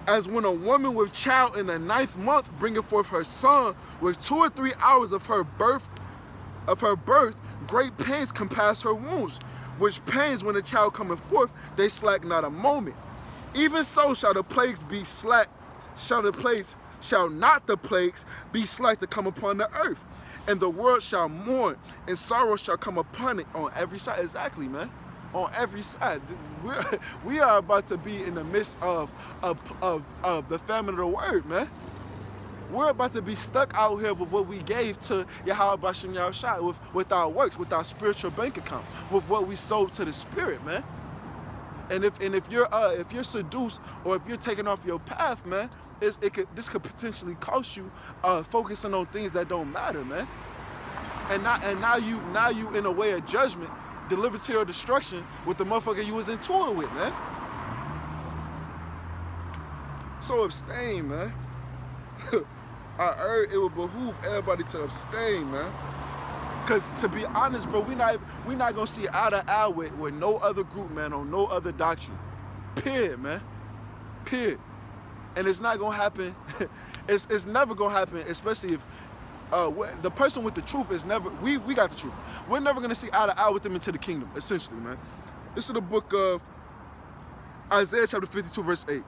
[SPEAKER 1] As when a woman with child in the 9th month bringeth forth her son, with 2 or 3 hours of her birth, great pains compass her wounds, which pains when the child cometh forth, they slack not a moment. Even so shall the plagues be slack, shall the plagues shall not the plagues be slack to come upon the earth. And the world shall mourn, and sorrow shall come upon it on every side. Exactly, man. On every side. We are about to be in the midst of the famine of the word, man. We're about to be stuck out here with what we gave to Yahweh Bashem Yahushua, with our works, with our spiritual bank account, with what we sold to the spirit, man. And if you're seduced, or if you're taking off your path, man, this could potentially cost you focusing on things that don't matter, man. And now you in a way of judgment, delivered to your destruction with the motherfucker you was in tour with, man. So abstain, man. I heard it would behoove everybody to abstain, man. Cause to be honest, bro, we not gonna see eye to eye with no other group, man, on no other doctrine. Period, man. Period. And it's not gonna happen. It's never gonna happen, especially if the person with the truth is never. We got the truth. We're never gonna see eye to eye with them into the kingdom. Essentially, man. This is the book of Isaiah, chapter 52, verse 8.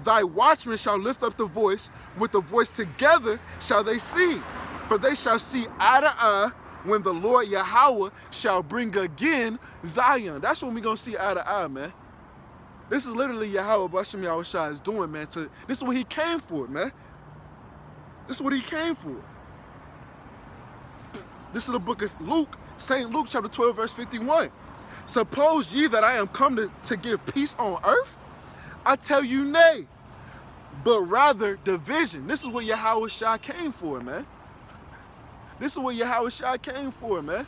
[SPEAKER 1] Thy watchmen shall lift up the voice, with the voice together shall they sing. For they shall see eye to eye when the Lord Yahweh shall bring again Zion. That's when we're going to see eye to eye, man. This is literally Yahweh Bashem Yahushua is doing, man. This is what he came for, man. This is what he came for. This is the book of Luke, St. Luke, chapter 12, verse 51. Suppose ye that I am come to give peace on earth? I tell you nay, but rather division. This is what Yahweh Shah came for, man. This is what Yahweh Shah came for, man.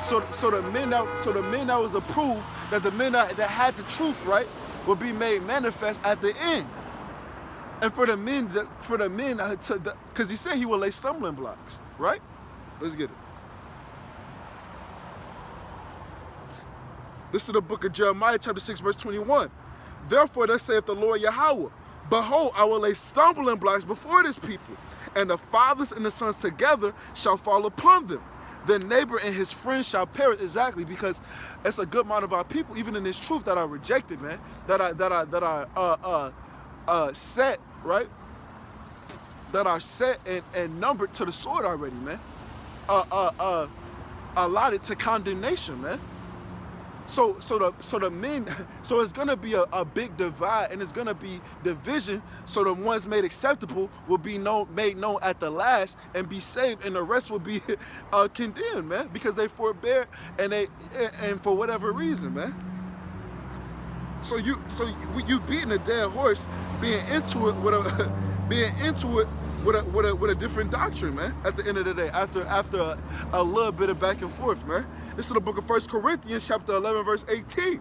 [SPEAKER 1] So the men that was approved, that the men that had the truth, right, will be made manifest at the end. And for the men, because he said he will lay stumbling blocks, right? Let's get it. This is the book of Jeremiah, chapter 6, verse 21. Therefore, thus saith the Lord Yahweh, behold, I will lay stumbling blocks before this people, and the fathers and the sons together shall fall upon them. The neighbor and his friend shall perish. Exactly, because it's a good amount of our people, even in this truth, that are rejected, man. That are set, right? That are set and numbered to the sword already, man. Allotted to condemnation, man. So the men, so it's gonna be a big divide, and it's gonna be division. So the ones made acceptable will be made known at the last and be saved, and the rest will be condemned, man, because they forbear and for whatever reason, man. So you beating a dead horse, being into it with a different doctrine, man. At the end of the day, after a little bit of back and forth, man. This is the book of 1 Corinthians, chapter 11, verse 18.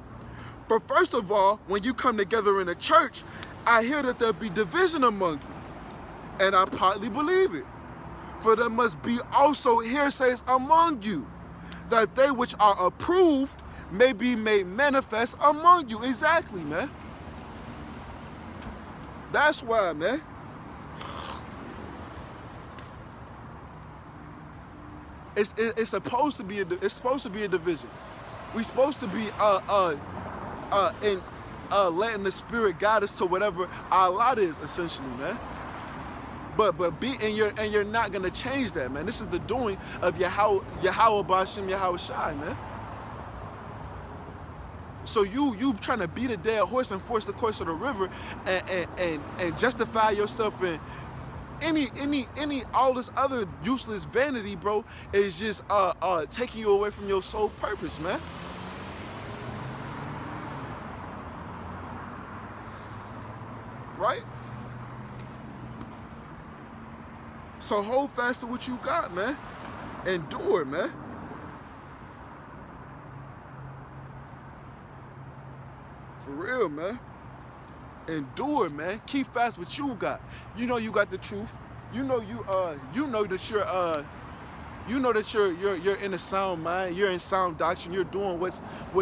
[SPEAKER 1] For first of all, when you come together in a church, I hear that there be division among you, and I partly believe it. For there must be also hearsays among you, that they which are approved may be made manifest among you. Exactly, man. That's why, man. It's supposed to be a division. We're supposed to be letting the Spirit guide us to whatever our lot is, essentially, man. But you're not gonna change that, man. This is the doing of Yahweh Bashem Yahushua, man. So you trying to beat a dead horse and force the course of the river and justify yourself in any all this other useless vanity, bro, is just taking you away from your sole purpose, man. Right? So hold fast to what you got, man. Endure, man. For real, man. Endure, man. Keep fast what you got. You know you got the truth. You know that you're in a sound mind. You're in sound doctrine. You're doing what's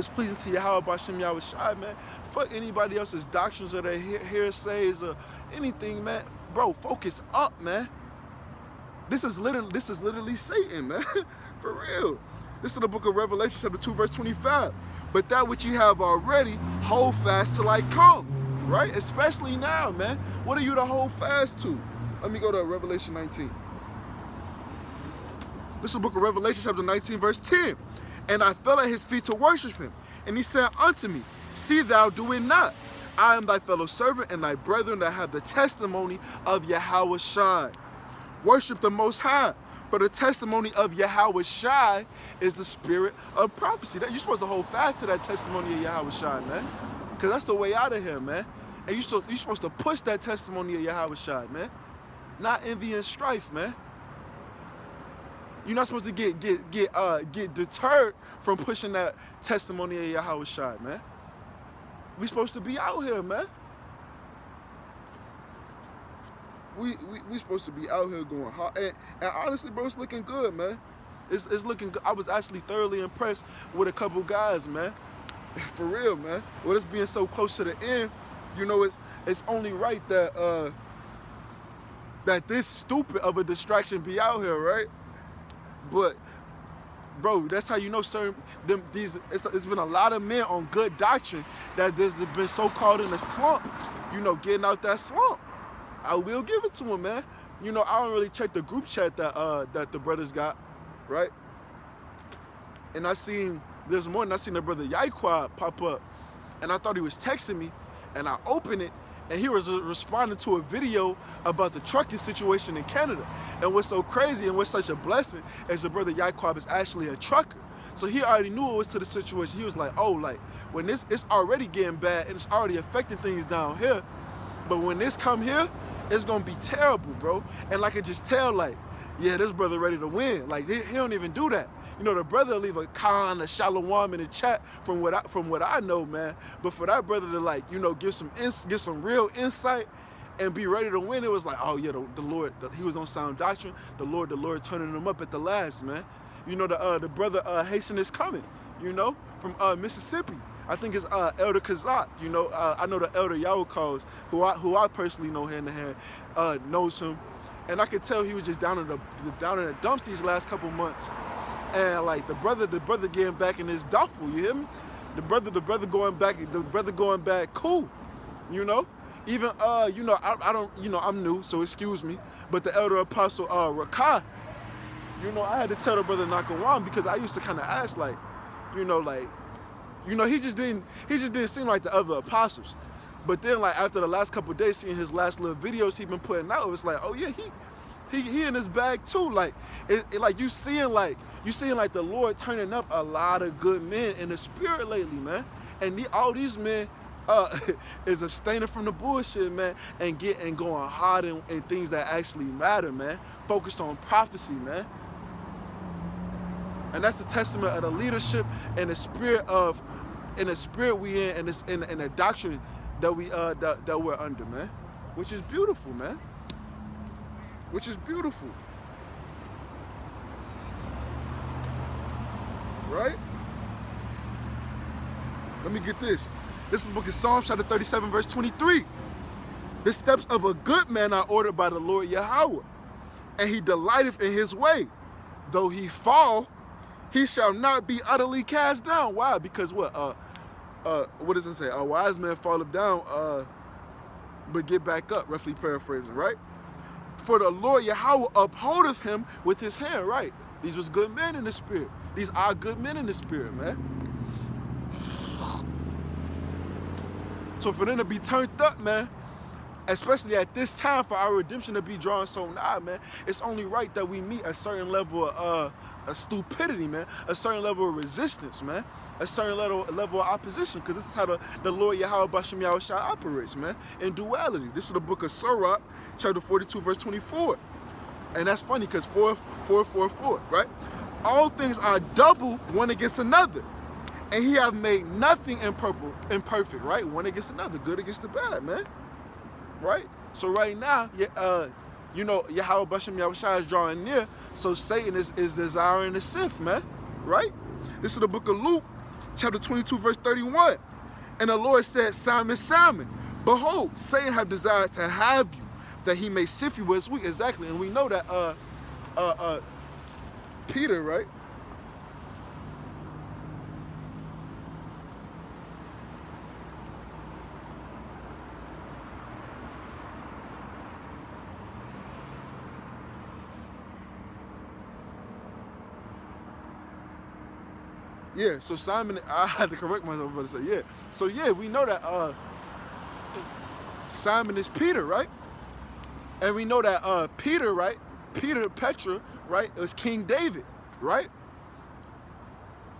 [SPEAKER 1] pleasing to Yahweh Bashem Yahushua, man. Fuck anybody else's doctrines or their hearsays or anything, man. Bro, focus up, man. This is literally Satan, man. For real. This is the book of Revelation, chapter 2, verse 25. But that which you have already, hold fast till I come. right? Especially now, man. What are you to hold fast to? Let me go to Revelation 19. This is the book of Revelation, chapter 19, verse 10. And I fell at his feet to worship him. And he said unto me, see thou do it not. I am thy fellow servant and thy brethren that have the testimony of Yahweh Shai. Worship the Most High. For the testimony of Yahweh Shai is the spirit of prophecy. You're supposed to hold fast to that testimony of Yahweh Shai, man. Because that's the way out of here, man. And you're supposed to push that testimony of Yahweh Shai, man. Not envy and strife, man. You're not supposed to get deterred from pushing that testimony of Yahweh Shai, man. We supposed to be out here, man. We supposed to be out here going hard. And honestly, bro, it's looking good, man. It's looking good. I was actually thoroughly impressed with a couple guys, man. For real, man. With us being so close to the end, you know, it's only right that that this stupid of a distraction be out here, right? But bro, that's how you know it's been a lot of men on good doctrine that there's been so caught in a slump, you know, getting out that slump. I will give it to him, man. You know, I don't really check the group chat that the brothers got, right? And I seen this morning, I seen the brother Yaiquad pop up, and I thought he was texting me, and I opened it, and he was responding to a video about the trucking situation in Canada. And what's so crazy and what's such a blessing is the brother Yaiquad is actually a trucker. So he already knew it was to the situation. He was like, oh, like, when it's already getting bad and it's already affecting things down here, but when this come here, it's gonna be terrible, bro. And I could just tell, like, yeah, this brother ready to win. Like, he don't even do that. You know, the brother leave a Khan, a Shalom in the chat from what I know, man. But for that brother to, like, you know, give some real insight and be ready to win, it was like, oh yeah, the Lord, he was on sound doctrine. The Lord turning him up at the last, man. You know, the brother Hasten is coming, you know, from Mississippi. I think it's Elder Kazak, you know. I know the Elder Yahweh calls, who I personally know hand to hand, knows him. And I could tell he was just down in the dumps these last couple months. And like the brother getting back in his duffel, you hear me? The brother going back cool, you know? Even you know, I don't, you know, I'm new, so excuse me, but the elder apostle Rakah, you know, I had to tell the brother Nakawan because I used to kind of ask, like, you know, he just didn't seem like the other apostles. But then, like, after the last couple of days, seeing his last little videos he been putting out, it was like, oh yeah, he in his bag too. Like, like you seeing like the Lord turning up a lot of good men in the spirit lately, man. And all these men is abstaining from the bullshit, man, and going hard in things that actually matter, man. Focused on prophecy, man. And that's the testament of the leadership and the spirit we in, and the doctrine that we're under, man. Which is beautiful, man. Which is beautiful. Right? Let me get this. This is the book of Psalms, chapter 37, verse 23. The steps of a good man are ordered by the Lord Yahweh, and he delighteth in his way. Though he fall, he shall not be utterly cast down. Why? Because what does it say? A wise man falleth down, but get back up, roughly paraphrasing, right? For the Lord Yahweh upholdeth him with his hand, right? These was good men in the spirit. These are good men in the spirit, man. So for them to be turned up, man, especially at this time for our redemption to be drawn so nigh, man, it's only right that we meet a certain level of stupidity, man, a certain level of resistance, man, a certain level of opposition, because this is how the Lord Yahweh Bashem Yahweh Shai operates, man, in duality. This is the book of Sirach, chapter 42, verse 24. And that's funny because 4, right? All things are double one against another. And he have made nothing imperfect, right? One against another, good against the bad, man. Right? So right now, you know, Yahweh Bashem Yahweh Shai is drawing near, so Satan is desiring the sith, man. Right? This is the book of Luke, chapter 22, verse 31. And the Lord said, Simon, Simon, behold, Satan have desired to have you, that he may sift you as wheat. Exactly. And we know that Peter, right? Yeah, so Simon, I had to correct myself, but I said, yeah. So yeah, we know that Simon is Peter, right? And we know that Peter, right? Petra, right? It was King David, right?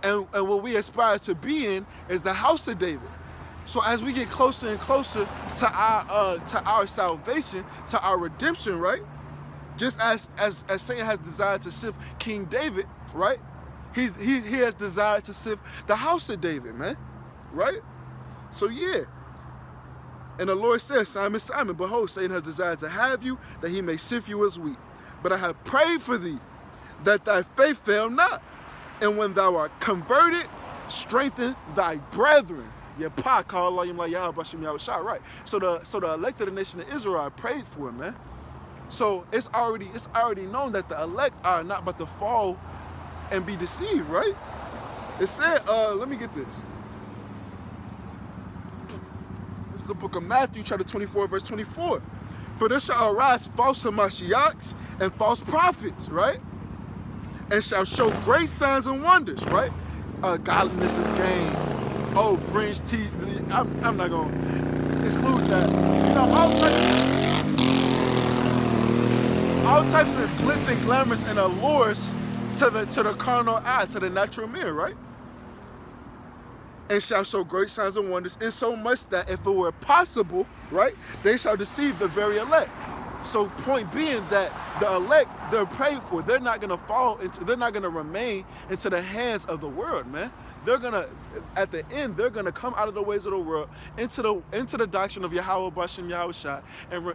[SPEAKER 1] And what we aspire to be in is the house of David. So as we get closer and closer to our salvation, to our redemption, right? Just as Satan has desired to sift King David, right? He has desired to sift the house of David, man, right? So yeah. And the Lord says, Simon, Simon, behold, Satan has desired to have you, that he may sift you as wheat. But I have prayed for thee, that thy faith fail not. And when thou art converted, strengthen thy brethren. Yeah, pa call like Yahweh, right? So the elect of the nation of Israel are prayed for, man. So it's already known that the elect are not but to fall and be deceived, right? It said, let me get this. This is the book of Matthew, chapter 24, verse 24. For there shall arise false Hamashiachs and false prophets, right? And shall show great signs and wonders, right? Godliness is gain. Oh, fringe teeth. I'm not going to exclude that. You know, all types of glitz and glamours and allures to the carnal eye, to the natural man, right? And shall show great signs and wonders, insomuch that if it were possible, right, they shall deceive the very elect. So point being that the elect, they're prayed for. They're not gonna they're not gonna remain into the hands of the world, man. They're gonna, at the end, they're gonna come out of the ways of the world into the doctrine of Yahweh Bashem Yahushua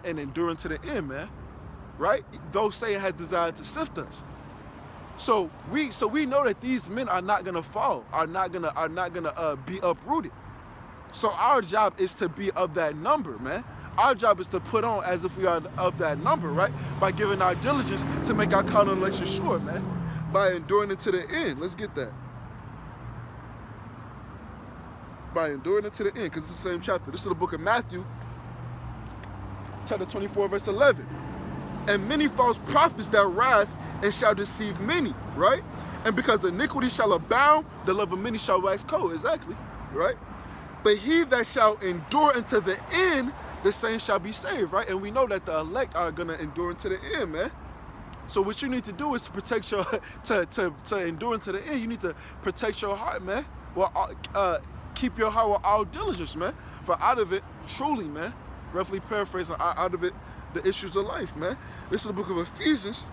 [SPEAKER 1] and endure to the end, man. Right? Though Satan has desired to sift us. So we know that these men are not gonna fall, are not gonna be uprooted. So our job is to be of that number, man. Our job is to put on as if we are of that number, right? By giving our diligence to make our carnal election sure, man. By enduring it to the end. Let's get that. By enduring it to the end, because it's the same chapter. This is the book of Matthew, chapter 24, verse 11. And many false prophets that rise and shall deceive many, right? And because iniquity shall abound, the love of many shall wax cold. Exactly, right? But he that shall endure unto the end, the same shall be saved, right? And we know that the elect are gonna endure unto the end, man. So what you need to do is to protect your to endure unto the end. You need to protect your heart, man. Well, keep your heart with all diligence, man. For out of it, truly, man. Roughly paraphrasing, out of it, the issues of life, man. This is the book of Ephesians,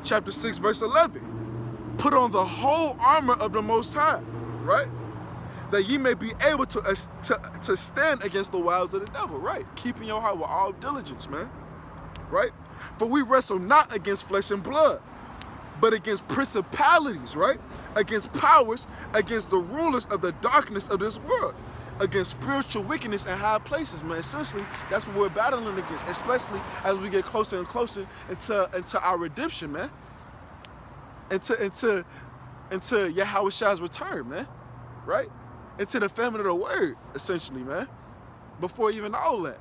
[SPEAKER 1] chapter 6, verse 11. Put on the whole armor of the Most High, right? That ye may be able to stand against the wiles of the devil, right? Keeping your heart with all diligence, man, right? For we wrestle not against flesh and blood, but against principalities, right? Against powers, against the rulers of the darkness of this world, against spiritual wickedness in high places, man. Essentially, that's what we're battling against, especially as we get closer and closer into our redemption, man. Into Yahweh's return, man, right? Into the family of the word, essentially, man. Before even all that,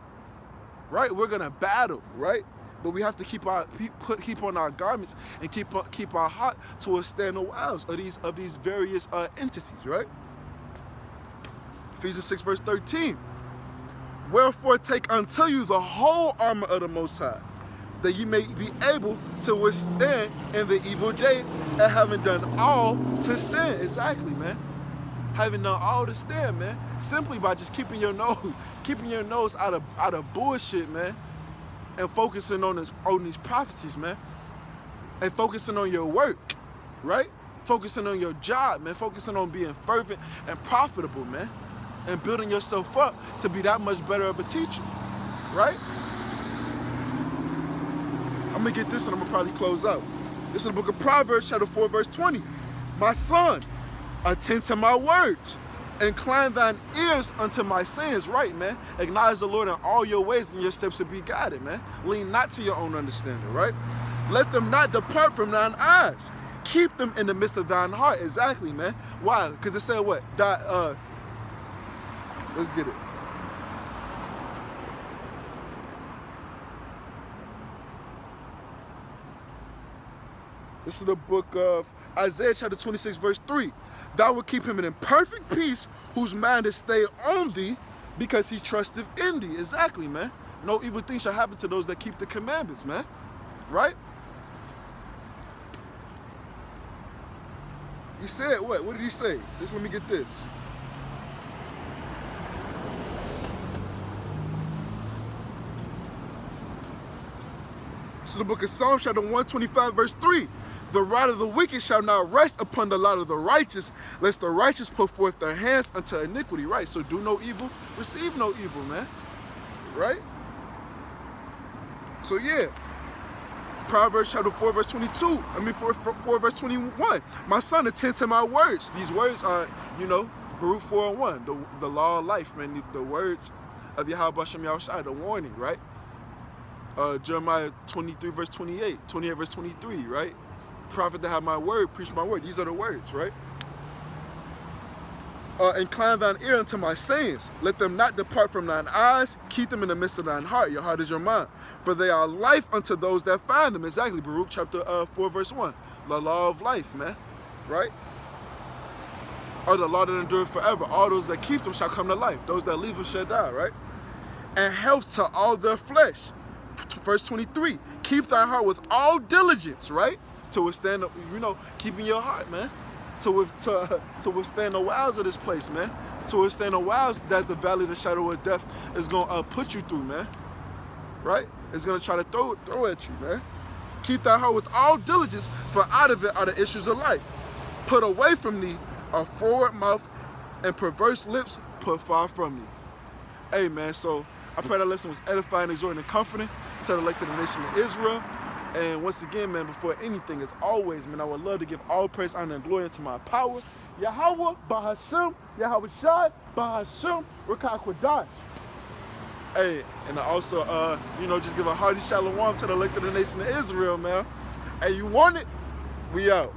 [SPEAKER 1] right? We're gonna battle, right? But we have to keep on our garments and keep our heart to withstand the wiles of these various entities, right? Ephesians 6, verse 13. Wherefore take unto you the whole armor of the Most High, that ye may be able to withstand in the evil day, and having done all to stand. Exactly, man. Having done all to stand, man. Simply by just keeping your nose out of bullshit, man, and focusing on these prophecies, man, and focusing on your work, right? Focusing on your job, man. Focusing on being fervent and profitable, man, and building yourself up to be that much better of a teacher, right? I'm gonna get this and I'm gonna probably close out. This is the book of Proverbs, chapter 4, verse 20. My son, attend to my words, incline thine ears unto my sayings, right, man? Acknowledge the Lord in all your ways and your steps will be guided, man. Lean not to your own understanding, right? Let them not depart from thine eyes. Keep them in the midst of thine heart. Exactly, man. Why? Because it said what? Let's get it. This is the book of Isaiah chapter 26, verse 3. Thou will keep him in perfect peace, whose mind is stayed on thee, because he trusteth in thee. Exactly, man. No evil thing shall happen to those that keep the commandments, man. Right? He said what? What did he say? Just let me get this. So the book of Psalms chapter 125 verse 3. The rod of the wicked shall not rest upon the lot of the righteous, lest the righteous put forth their hands unto iniquity. Right? So do no evil, receive no evil, man. Right? So yeah. Proverbs chapter 4 verse 22. 4 verse 21. My son, attend to my words. These words are, Baruch 4:1, the law of life, man. The words of Yahweh Shem Yahushai, the warning, right? Jeremiah 23 verse 28, 28 verse 23, right? Prophet that have my word, preach my word. These are the words, right? Incline thine ear unto my sayings. Let them not depart from thine eyes. Keep them in the midst of thine heart. Your heart is your mind. For they are life unto those that find them. Exactly. Baruch chapter 4 verse 1. The law of life, man. Right? Or the law that endureth forever. All those that keep them shall come to life. Those that leave them shall die, right? And health to all their flesh. Verse 23. Keep thy heart with all diligence, right? To withstand, keeping your heart, man. To withstand the wiles of this place, man. To withstand the wiles that the valley of the shadow of death is going to put you through, man. Right? It's going to try to throw at you, man. Keep thy heart with all diligence, for out of it are the issues of life. Put away from thee a forward mouth, and perverse lips put far from thee. Hey, man, so I pray that lesson was edifying, exhorting, and comforting to the elect of the nation of Israel. And once again, man, before anything, as always, man, I would love to give all praise, honor, and glory unto my power. Yahweh, Bahashem, Yahweh Shai, Bahashem, Rakah Kwadash. Hey, and I also, just give a hearty shalom to the elect of the nation of Israel, man. Hey, you want it? We out.